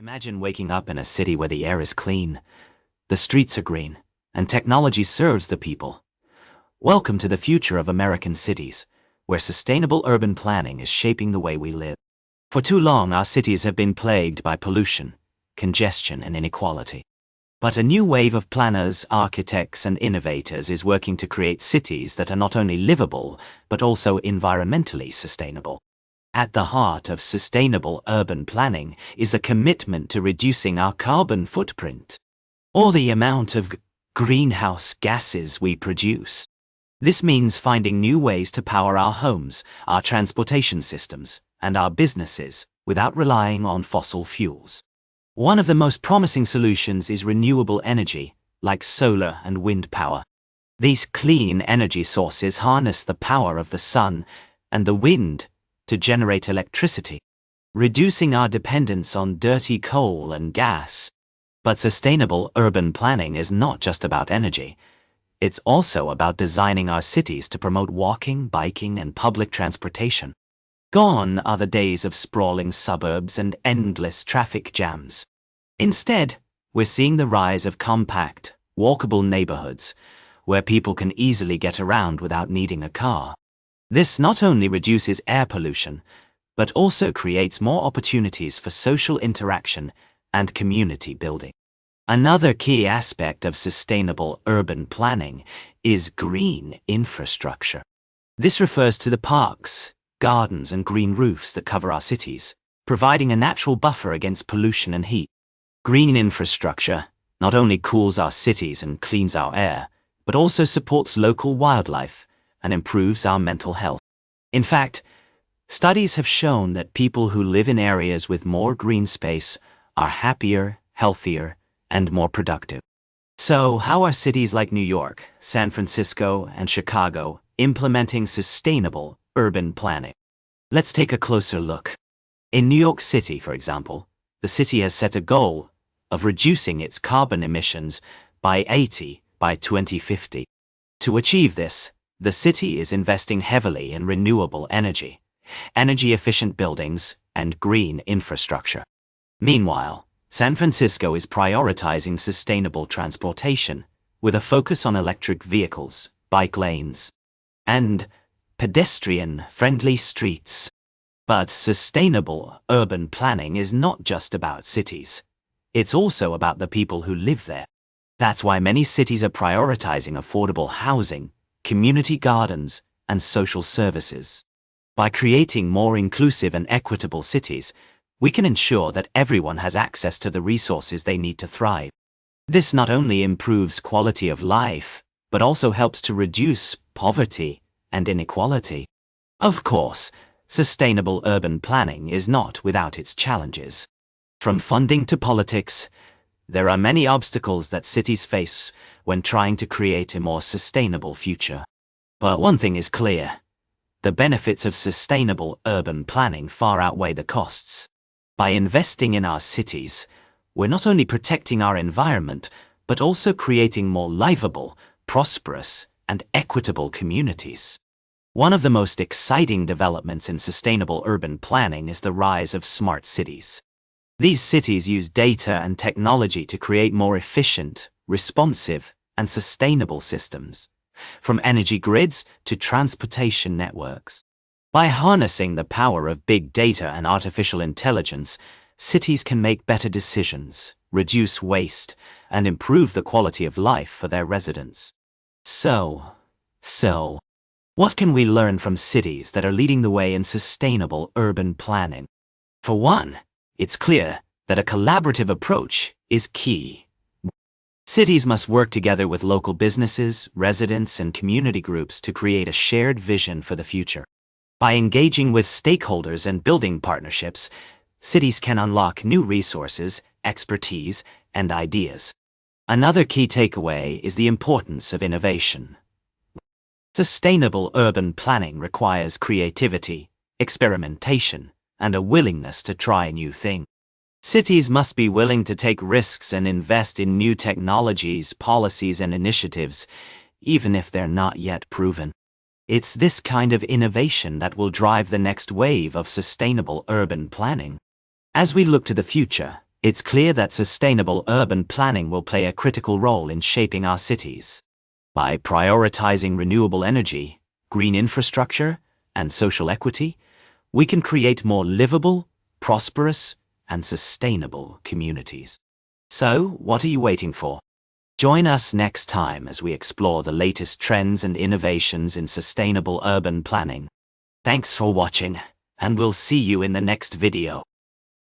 Imagine waking up in a city where the air is clean, the streets are green, and technology serves the people. Welcome to the future of American cities, where sustainable urban planning is shaping the way we live. For too long, our cities have been plagued by pollution, congestion, and inequality. But a new wave of planners, architects, and innovators is working to create cities that are not only livable, but also environmentally sustainable. At the heart of sustainable urban planning is a commitment to reducing our carbon footprint, or the amount of greenhouse gases we produce. This means finding new ways to power our homes, our transportation systems, and our businesses without relying on fossil fuels. One of the most promising solutions is renewable energy, like solar and wind power. These clean energy sources harness the power of the sun and the wind to generate electricity, reducing our dependence on dirty coal and gas. But sustainable urban planning is not just about energy. It's also about designing our cities to promote walking, biking, and public transportation. Gone are the days of sprawling suburbs and endless traffic jams. Instead, we're seeing the rise of compact, walkable neighborhoods, where people can easily get around without needing a car. This not only reduces air pollution, but also creates more opportunities for social interaction and community building. Another key aspect of sustainable urban planning is green infrastructure. This refers to the parks, gardens, and green roofs that cover our cities, providing a natural buffer against pollution and heat. Green infrastructure not only cools our cities and cleans our air, but also supports local wildlife and improves our mental health. In fact, studies have shown that people who live in areas with more green space are happier, healthier, and more productive. So, how are cities like New York, San Francisco, and Chicago implementing sustainable urban planning? Let's take a closer look. In New York City, for example, the city has set a goal of reducing its carbon emissions by 80% by 2050. To achieve this, the city is investing heavily in renewable energy, energy-efficient buildings, and green infrastructure. Meanwhile, San Francisco is prioritizing sustainable transportation with a focus on electric vehicles, bike lanes, and pedestrian-friendly streets. But sustainable urban planning is not just about cities. It's also about the people who live there. That's why many cities are prioritizing affordable housing, community gardens, and social services. By creating more inclusive and equitable cities, we can ensure that everyone has access to the resources they need to thrive. This not only improves quality of life, but also helps to reduce poverty and inequality. Of course, sustainable urban planning is not without its challenges. From funding to politics, there are many obstacles that cities face when trying to create a more sustainable future. But one thing is clear: the benefits of sustainable urban planning far outweigh the costs. By investing in our cities, we're not only protecting our environment, but also creating more livable, prosperous, and equitable communities. One of the most exciting developments in sustainable urban planning is the rise of smart cities. These cities use data and technology to create more efficient, responsive, and sustainable systems, from energy grids to transportation networks. By harnessing the power of big data and artificial intelligence, cities can make better decisions, reduce waste, and improve the quality of life for their residents. So, what can we learn from cities that are leading the way in sustainable urban planning? For one, it's clear that a collaborative approach is key. Cities must work together with local businesses, residents, and community groups to create a shared vision for the future. By engaging with stakeholders and building partnerships, cities can unlock new resources, expertise, and ideas. Another key takeaway is the importance of innovation. Sustainable urban planning requires creativity, experimentation, and a willingness to try new things. Cities must be willing to take risks and invest in new technologies, policies, and initiatives, even if they're not yet proven. It's this kind of innovation that will drive the next wave of sustainable urban planning. As we look to the future, It's clear that sustainable urban planning will play a critical role in shaping our cities. By prioritizing renewable energy, green infrastructure, and social equity, we can create more livable, prosperous, and sustainable communities. So, what are you waiting for? Join us next time as we explore the latest trends and innovations in sustainable urban planning. Thanks for watching, and we'll see you in the next video.